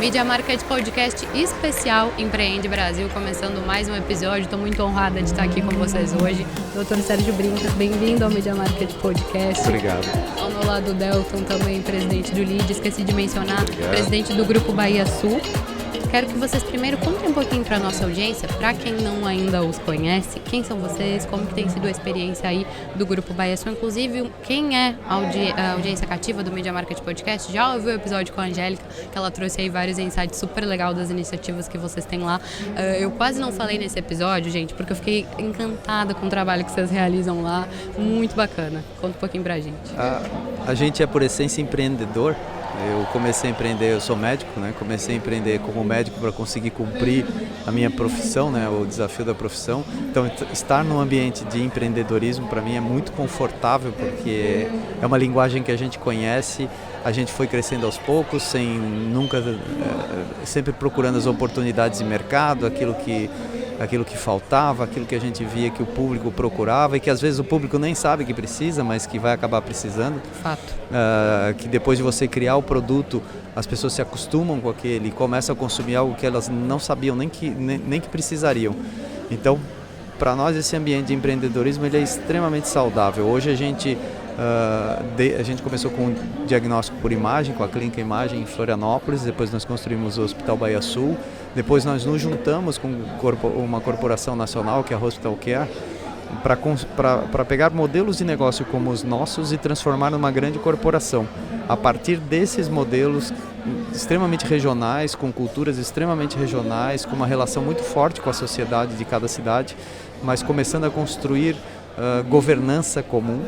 Media Market Podcast especial Empreende Brasil, começando mais um episódio. Estou muito honrada de estar aqui com vocês hoje. Dr. Sérgio Brincas, bem-vindo ao Media Market Podcast. Obrigado. Ao meu lado, o Delton, também presidente do LEAD, esqueci de mencionar, Obrigado. Presidente do Grupo Bahia Sul. Quero que vocês primeiro contem um pouquinho para a nossa audiência, para quem não ainda os conhece, quem são vocês, como que tem sido a experiência aí do Grupo Bahia Sul, inclusive quem é a audiência cativa do Media Market Podcast, já ouviu o episódio com a Angélica, que ela trouxe aí vários insights super legal das iniciativas que vocês têm lá. Eu quase não falei nesse episódio, gente, porque eu fiquei encantada com o trabalho que vocês realizam lá, muito bacana. Conta um pouquinho pra gente. A gente é por essência empreendedor. Eu comecei a empreender, eu sou médico, né? Comecei a empreender como médico para conseguir cumprir a minha profissão, né? O desafio da profissão. Então, estar num ambiente de empreendedorismo para mim é muito confortável, porque é uma linguagem que a gente conhece, a gente foi crescendo aos poucos, sempre procurando as oportunidades de mercado, aquilo que faltava, aquilo que a gente via que o público procurava e que às vezes o público nem sabe que precisa, mas que vai acabar precisando. Fato. Que depois de você criar o produto, as pessoas se acostumam com aquele e começam a consumir algo que elas não sabiam nem que precisariam. Então, para nós esse ambiente de empreendedorismo ele é extremamente saudável. Hoje a gente começou com um diagnóstico por imagem, com a Clínica Imagem em Florianópolis, depois nós construímos o Hospital Bahia Sul, depois nós nos juntamos com uma corporação nacional, que é a Hospital Care, para pegar modelos de negócio como os nossos e transformar numa grande corporação. A partir desses modelos extremamente regionais, com culturas extremamente regionais, com uma relação muito forte com a sociedade de cada cidade, mas começando a construir governança comum,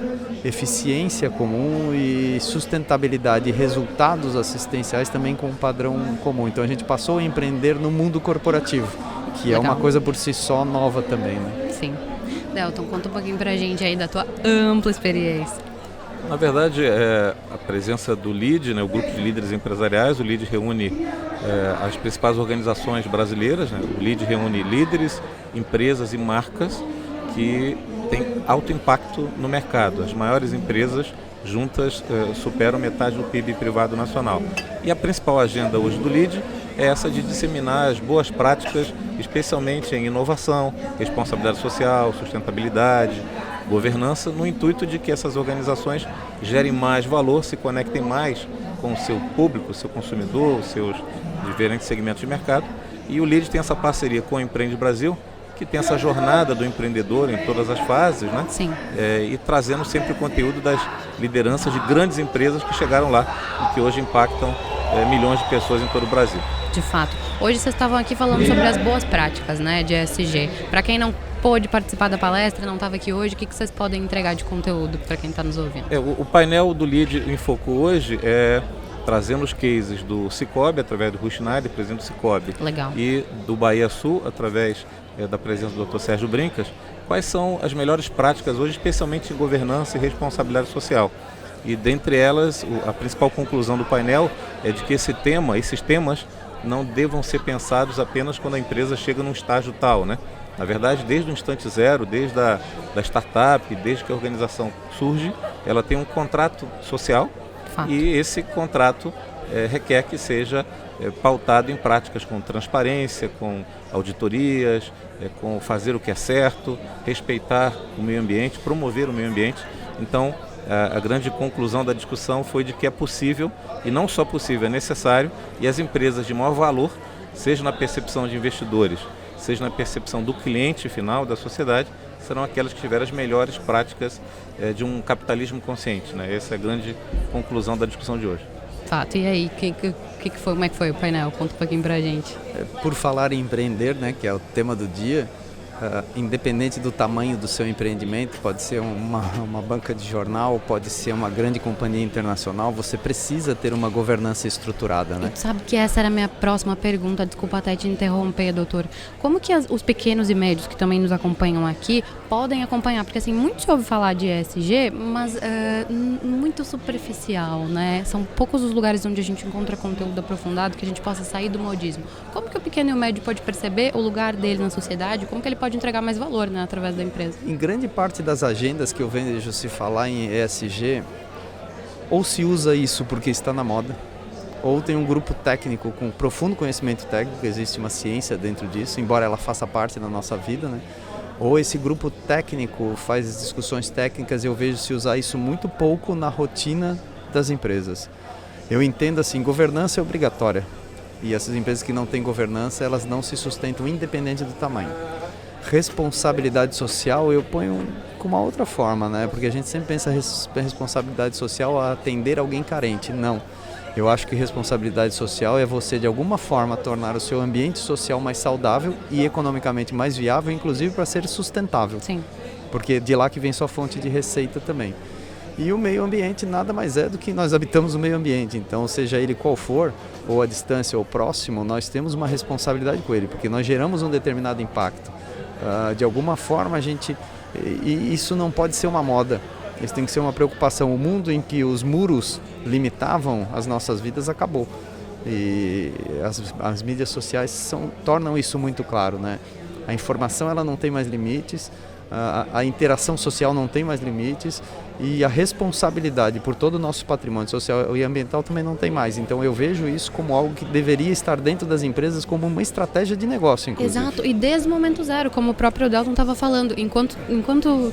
eficiência comum e sustentabilidade e resultados assistenciais também com um padrão comum. Então a gente passou a empreender no mundo corporativo, que Legal. É uma coisa por si só nova também, né? Sim. Delton, conta um pouquinho pra gente aí da tua ampla experiência. Na verdade, a presença do LEAD, né, o Grupo de Líderes Empresariais, o LEAD reúne as principais organizações brasileiras, né? O LEAD reúne líderes, empresas e marcas que têm alto impacto no mercado. As maiores empresas juntas superam metade do PIB privado nacional. E a principal agenda hoje do LEAD é essa de disseminar as boas práticas, especialmente em inovação, responsabilidade social, sustentabilidade, governança, no intuito de que essas organizações gerem mais valor, se conectem mais com o seu público, o seu consumidor, os seus diferentes segmentos de mercado. E o LEAD tem essa parceria com o Empreende Brasil, que tem essa jornada do empreendedor em todas as fases, né? Sim. E trazendo sempre o conteúdo das lideranças de grandes empresas que chegaram lá e que hoje impactam milhões de pessoas em todo o Brasil. De fato. Hoje vocês estavam aqui falando sobre as boas práticas, né, de ESG. Para quem não pôde participar da palestra, não estava aqui hoje, o que vocês podem entregar de conteúdo para quem está nos ouvindo? O painel do LEAD em foco hoje é trazendo os cases do Sicoob, através do Rui Schneider, presidente do Sicoob. Legal. E do Bahia Sul, através da presença do Dr. Sérgio Brincas, quais são as melhores práticas hoje, especialmente em governança e responsabilidade social. E dentre elas, a principal conclusão do painel é de que esses temas não devam ser pensados apenas quando a empresa chega num estágio tal, né? Na verdade, desde o instante zero, desde da startup, desde que a organização surge, ela tem um contrato social. Fato. E esse contrato requer que seja pautado em práticas com transparência, com auditorias, com fazer o que é certo, respeitar o meio ambiente, promover o meio ambiente. Então, a grande conclusão da discussão foi de que é possível, e não só possível, é necessário, e as empresas de maior valor, seja na percepção de investidores, seja na percepção do cliente final, da sociedade, serão aquelas que tiverem as melhores práticas de um capitalismo consciente, né? Essa é a grande conclusão da discussão de hoje. Fato. E aí, como é que foi o painel? Conta um pouquinho pra gente. Por falar em empreender, né, que é o tema do dia, independente do tamanho do seu empreendimento, pode ser uma banca de jornal, pode ser uma grande companhia internacional, você precisa ter uma governança estruturada, né? E sabe que essa era a minha próxima pergunta, desculpa até te interromper, doutor. Como que os pequenos e médios que também nos acompanham aqui podem acompanhar? Porque assim, muito se ouve falar de ESG, mas muito superficial, né? São poucos os lugares onde a gente encontra conteúdo aprofundado que a gente possa sair do modismo. Como que o pequeno e o médio pode perceber o lugar dele na sociedade? Como que ele pode entregar mais valor, né, através da empresa? Em grande parte das agendas que eu vejo se falar em ESG, ou se usa isso porque está na moda, ou tem um grupo técnico com profundo conhecimento técnico, existe uma ciência dentro disso, embora ela faça parte da nossa vida, né? Ou esse grupo técnico faz discussões técnicas e eu vejo se usar isso muito pouco na rotina das empresas. Eu entendo assim, governança é obrigatória e essas empresas que não têm governança, elas não se sustentam independente do tamanho. Responsabilidade social eu ponho com uma outra forma, né? Porque a gente sempre pensa responsabilidade social a atender alguém carente. Não. Eu acho que responsabilidade social é você, de alguma forma, tornar o seu ambiente social mais saudável e economicamente mais viável, inclusive para ser sustentável. Sim. Porque de lá que vem sua fonte de receita também. E o meio ambiente nada mais é do que nós habitamos o meio ambiente. Então, seja ele qual for, ou a distância ou próximo, nós temos uma responsabilidade com ele, porque nós geramos um determinado impacto. De alguma forma, a gente... E isso não pode ser uma moda. Isso tem que ser uma preocupação. O mundo em que os muros limitavam as nossas vidas acabou. E as mídias sociais tornam isso muito claro, né? A informação ela não tem mais limites, a interação social não tem mais limites e a responsabilidade por todo o nosso patrimônio social e ambiental também não tem mais. Então eu vejo isso como algo que deveria estar dentro das empresas como uma estratégia de negócio, inclusive. Exato, e desde o momento zero, como o próprio Delton estava falando, enquanto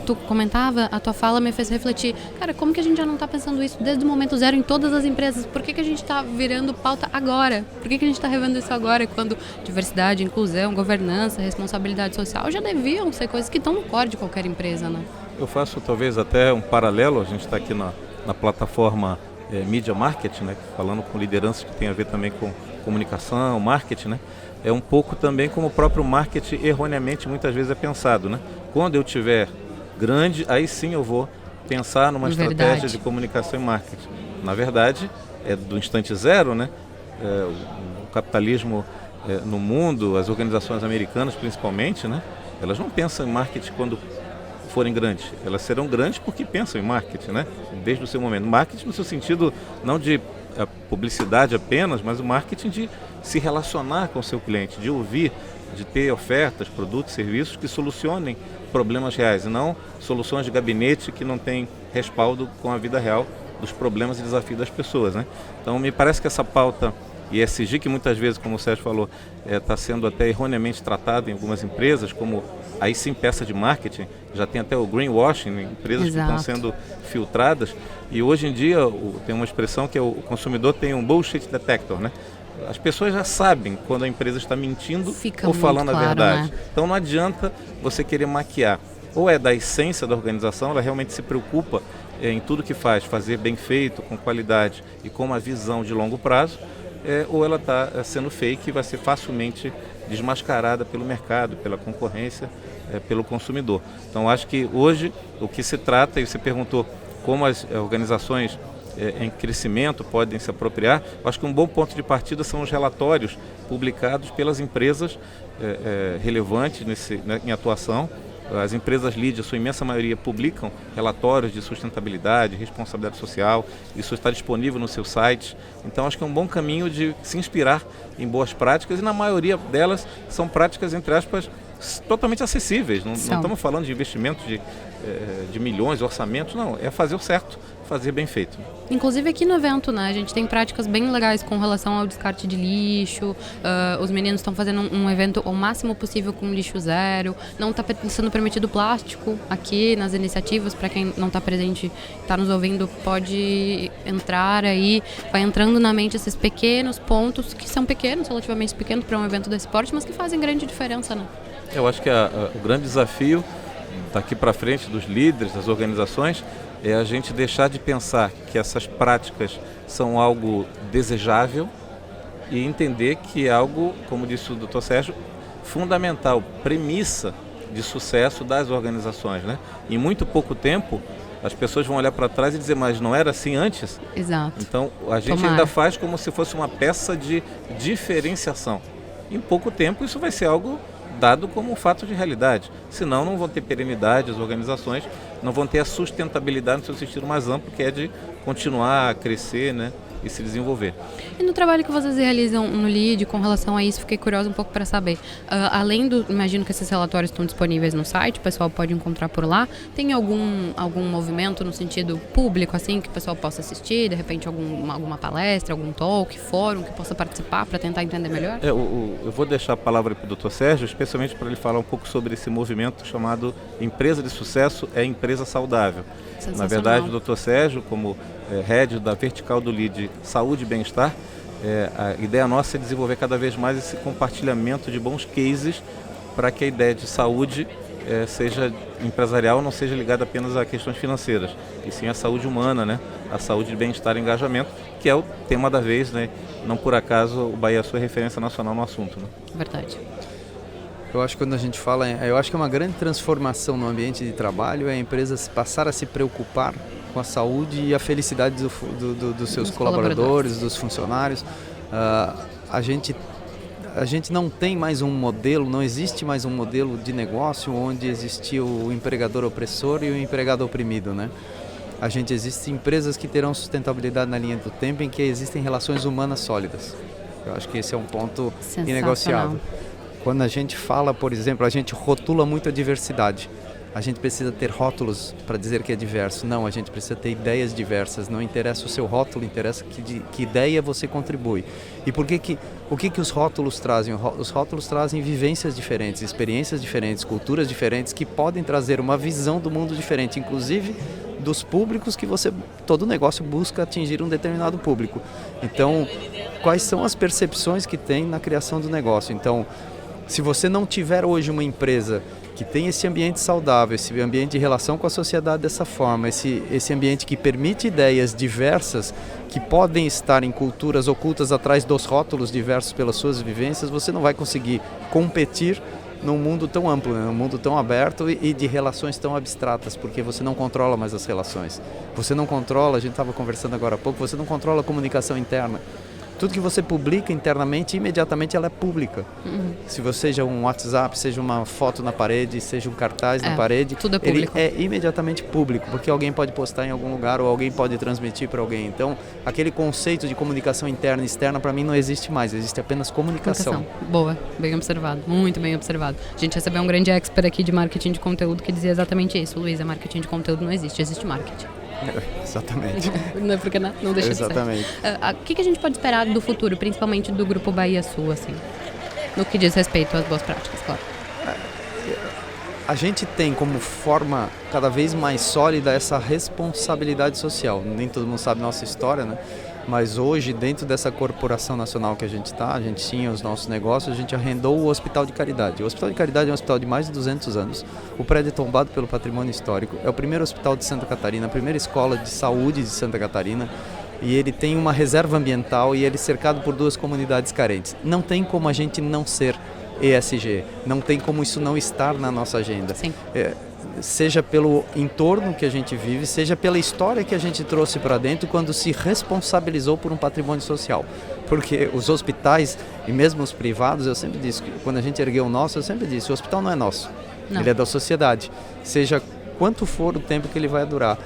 tu comentava, a tua fala me fez refletir, cara, como que a gente já não está pensando isso desde o momento zero em todas as empresas? Por que a gente está virando pauta agora? Por que a gente está revendo isso agora, quando diversidade, inclusão, governança, responsabilidade social já deviam ser coisas que estão no core de qualquer empresa, né? Eu faço talvez até um paralelo, a gente está aqui na plataforma Media Marketing, né, falando com lideranças que tem a ver também com comunicação, marketing, né, é um pouco também como o próprio marketing erroneamente muitas vezes é pensado, né? Quando eu tiver grande, aí sim eu vou pensar numa estratégia de comunicação e marketing. Na verdade, é do instante zero, né? O capitalismo no mundo, as organizações americanas principalmente, né, elas não pensam em marketing quando forem grandes, elas serão grandes porque pensam em marketing, né? Desde o seu momento. Marketing no seu sentido não de publicidade apenas, mas o marketing de se relacionar com o seu cliente, de ouvir, de ter ofertas, produtos, serviços que solucionem problemas reais e não soluções de gabinete que não têm respaldo com a vida real dos problemas e desafios das pessoas, né? Então me parece que essa pauta ESG, que muitas vezes, como o Sérgio falou, está sendo até erroneamente tratado em algumas empresas como aí sim peça de marketing, já tem até o greenwashing, né? Empresas que estão sendo filtradas e hoje em dia tem uma expressão que é o consumidor tem um bullshit detector, né? As pessoas já sabem quando a empresa está mentindo ou falando a verdade, né? Então não adianta você querer maquiar, ou é da essência da organização, ela realmente se preocupa em tudo que faz, fazer bem feito, com qualidade e com uma visão de longo prazo, ou ela está sendo fake e vai ser facilmente desmascarada pelo mercado, pela concorrência, pelo consumidor. Então acho que hoje o que se trata, e você perguntou como as organizações em crescimento podem se apropriar, acho que um bom ponto de partida são os relatórios publicados pelas empresas relevantes em atuação. As empresas LEED, a sua imensa maioria, publicam relatórios de sustentabilidade, responsabilidade social, isso está disponível no seu site. Então acho que é um bom caminho de se inspirar em boas práticas e na maioria delas são práticas, entre aspas, totalmente acessíveis. Não estamos falando de investimentos de milhões, orçamentos, não, é fazer o certo, fazer bem feito. Inclusive aqui no evento, né, a gente tem práticas bem legais com relação ao descarte de lixo, os meninos estão fazendo um evento o máximo possível com lixo zero, não está sendo permitido plástico aqui nas iniciativas, para quem não está presente, está nos ouvindo, pode entrar aí, vai entrando na mente esses pequenos pontos, que são pequenos, relativamente pequenos para um evento desse porte, mas que fazem grande diferença, né? Eu acho que o grande desafio daqui para frente dos líderes, das organizações, é a gente deixar de pensar que essas práticas são algo desejável e entender que é algo, como disse o Dr. Sérgio, fundamental, premissa de sucesso das organizações, né? Em muito pouco tempo, as pessoas vão olhar para trás e dizer, mas não era assim antes? Exato. Então, a gente ainda faz como se fosse uma peça de diferenciação. Em pouco tempo, isso vai ser algo dado como um fato de realidade. Senão, não vão ter perenidade, as organizações não vão ter a sustentabilidade no seu sentido mais amplo, que é de continuar a crescer, né? e se desenvolver. E no trabalho que vocês realizam no LEED, com relação a isso, fiquei curiosa um pouco para saber. Além do, imagino que esses relatórios estão disponíveis no site, o pessoal pode encontrar por lá. Tem algum movimento no sentido público, assim, que o pessoal possa assistir, de repente alguma palestra, algum talk, fórum, que possa participar para tentar entender melhor? Eu vou deixar a palavra para o Dr. Sérgio, especialmente para ele falar um pouco sobre esse movimento chamado Empresa de Sucesso é Empresa Saudável. Na verdade, o Dr. Sérgio, como head da vertical do LEED Saúde e Bem-Estar, a ideia nossa é desenvolver cada vez mais esse compartilhamento de bons cases para que a ideia de saúde seja empresarial, não seja ligada apenas a questões financeiras, e sim a saúde humana, né? A saúde de bem-estar e engajamento, que é o tema da vez, né? Não por acaso o Bahia Sul é referência nacional no assunto. Né? Verdade. Eu acho que quando a gente fala, eu acho que é uma grande transformação no ambiente de trabalho, é a empresa passar a se preocupar com a saúde e a felicidade dos seus colaboradores, dos funcionários. A gente não tem mais um modelo, não existe mais um modelo de negócio onde existia o empregador opressor e o empregado oprimido, né? Existem empresas que terão sustentabilidade na linha do tempo em que existem relações humanas sólidas. Eu acho que esse é um ponto inegociável. Quando a gente fala, por exemplo, a gente rotula muito a diversidade. A gente precisa ter rótulos para dizer que é diverso. Não, a gente precisa ter ideias diversas. Não interessa o seu rótulo, interessa que ideia você contribui. E o que os rótulos trazem? Os rótulos trazem vivências diferentes, experiências diferentes, culturas diferentes, que podem trazer uma visão do mundo diferente, inclusive dos públicos que todo negócio busca atingir um determinado público. Então, quais são as percepções que tem na criação do negócio? Então, se você não tiver hoje uma empresa que tem esse ambiente saudável, esse ambiente de relação com a sociedade dessa forma, esse ambiente que permite ideias diversas, que podem estar em culturas ocultas atrás dos rótulos diversos pelas suas vivências, você não vai conseguir competir num mundo tão amplo, né? Num mundo tão aberto e de relações tão abstratas, porque você não controla mais as relações. Você não controla, a gente estava conversando agora há pouco, você não controla a comunicação interna. Tudo que você publica internamente, imediatamente ela é pública. Se você seja um WhatsApp, seja uma foto na parede, seja um cartaz na parede, tudo é público. Ele é imediatamente público, porque alguém pode postar em algum lugar ou alguém pode transmitir para alguém. Então, aquele conceito de comunicação interna e externa, para mim, não existe mais, existe apenas comunicação. Boa, bem observado, muito bem observado. A gente recebeu um grande expert aqui de marketing de conteúdo que dizia exatamente isso. Luísa, marketing de conteúdo não existe, existe marketing. Exatamente. Não é porque não deixa Exatamente. de ser. O que a gente pode esperar do futuro, principalmente do Grupo Bahia Sul, assim, no que diz respeito às boas práticas, claro? A gente tem como forma cada vez mais sólida essa responsabilidade social. Nem todo mundo sabe nossa história, né? Mas hoje, dentro dessa corporação nacional que a gente tinha os nossos negócios, a gente arrendou o Hospital de Caridade. O Hospital de Caridade é um hospital de mais de 200 anos. O prédio é tombado pelo patrimônio histórico. É o primeiro hospital de Santa Catarina, a primeira escola de saúde de Santa Catarina. E ele tem uma reserva ambiental e ele é cercado por 2 comunidades carentes. Não tem como a gente não ser ESG. Não tem como isso não estar na nossa agenda. Sim. Seja pelo entorno que a gente vive, seja pela história que a gente trouxe para dentro quando se responsabilizou por um patrimônio social. Porque os hospitais, e mesmo os privados, eu sempre disse, quando a gente ergueu o nosso, eu sempre disse, o hospital não é nosso, ele é da sociedade, seja quanto for o tempo que ele vai durar.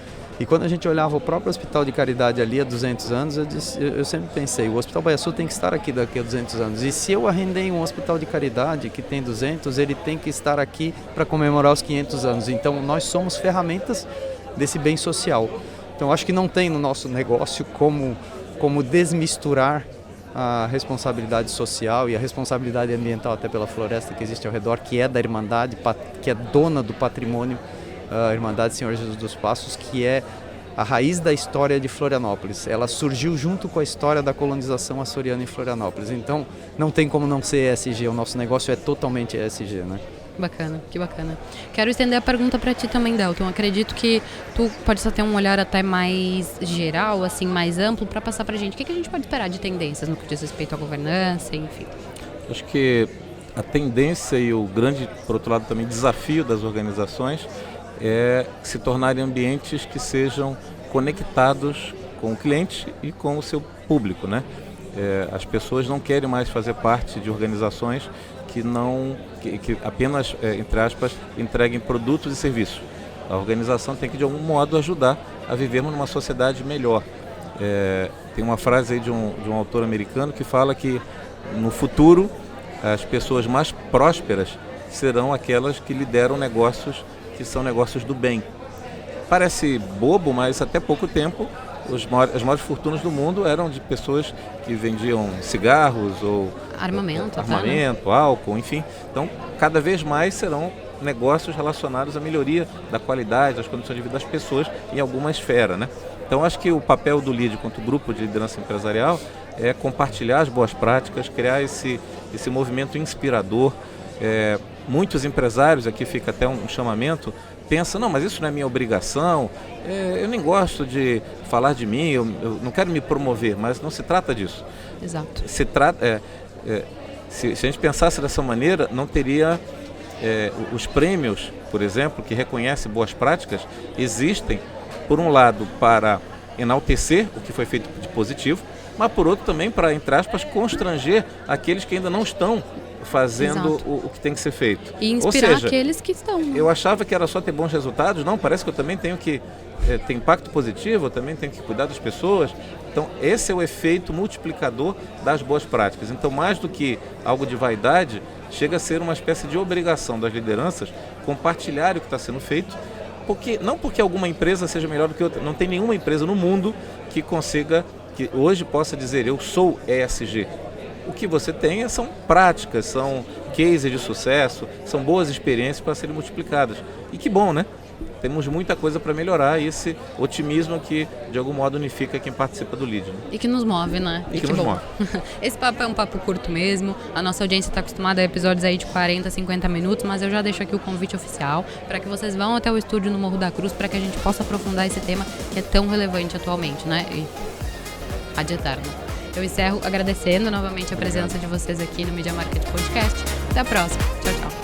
E quando a gente olhava o próprio Hospital de Caridade ali há 200 anos, eu sempre pensei, o Hospital Bahia Sul tem que estar aqui daqui a 200 anos. E se eu arrendei um Hospital de Caridade que tem 200, ele tem que estar aqui para comemorar os 500 anos. Então, nós somos ferramentas desse bem social. Então, acho que não tem no nosso negócio como desmisturar a responsabilidade social e a responsabilidade ambiental até pela floresta que existe ao redor, que é da Irmandade, que é dona do patrimônio, a Irmandade Senhor Jesus dos Passos, que é a raiz da história de Florianópolis. Ela surgiu junto com a história da colonização açoriana em Florianópolis. Então, não tem como não ser ESG. O nosso negócio é totalmente ESG, né? Bacana, que bacana. Quero estender a pergunta para ti também, Delton. Acredito que tu pode só ter um olhar até mais geral, assim, mais amplo, para passar para a gente. O que a gente pode esperar de tendências no que diz respeito à governança, enfim? Acho que a tendência e o grande, por outro lado, também desafio das organizações é se tornarem ambientes que sejam conectados com o cliente e com o seu público, né? As pessoas não querem mais fazer parte de organizações que apenas, entre aspas, entreguem produtos e serviços. A organização tem que, de algum modo, ajudar a vivermos numa sociedade melhor. Tem uma frase aí de um autor americano que fala que no futuro as pessoas mais prósperas serão aquelas que lideram negócios que são negócios do bem. Parece bobo, mas até pouco tempo as maiores fortunas do mundo eram de pessoas que vendiam cigarros ou armamento, álcool, enfim. Então, cada vez mais serão negócios relacionados à melhoria da qualidade, das condições de vida das pessoas em alguma esfera, né? Então, acho que o papel do LEAD, quanto grupo de liderança empresarial, é compartilhar as boas práticas, criar esse movimento inspirador. Muitos empresários, aqui fica até um chamamento, pensam, não, mas isso não é minha obrigação, eu nem gosto de falar de mim, eu não quero me promover, mas não se trata disso. Exato. Se a gente pensasse dessa maneira, não teria os prêmios, por exemplo, que reconhecem boas práticas, existem, por um lado, para enaltecer o que foi feito de positivo, mas por outro também para, entre aspas, constranger aqueles que ainda não estão fazendo o que tem que ser feito. E inspirar aqueles que estão. Né? Eu achava que era só ter bons resultados. Não, parece que eu também tenho que ter impacto positivo, eu também tenho que cuidar das pessoas. Então, esse é o efeito multiplicador das boas práticas. Então, mais do que algo de vaidade, chega a ser uma espécie de obrigação das lideranças compartilhar o que está sendo feito, não porque alguma empresa seja melhor do que outra. Não tem nenhuma empresa no mundo que hoje possa dizer, eu sou ESG. O que você tem são práticas, são cases de sucesso, são boas experiências para serem multiplicadas. E que bom, né? Temos muita coisa para melhorar, esse otimismo que, de algum modo, unifica quem participa do LEAD. Né? E que nos move, né? E que nos move. Esse papo é um papo curto mesmo, a nossa audiência está acostumada a episódios aí de 40, 50 minutos, mas eu já deixo aqui o convite oficial para que vocês vão até o estúdio no Morro da Cruz para que a gente possa aprofundar esse tema que é tão relevante atualmente, né? E ad eterno. Eu encerro agradecendo novamente a presença de vocês aqui no Media Market Podcast. Até a próxima. Tchau, tchau.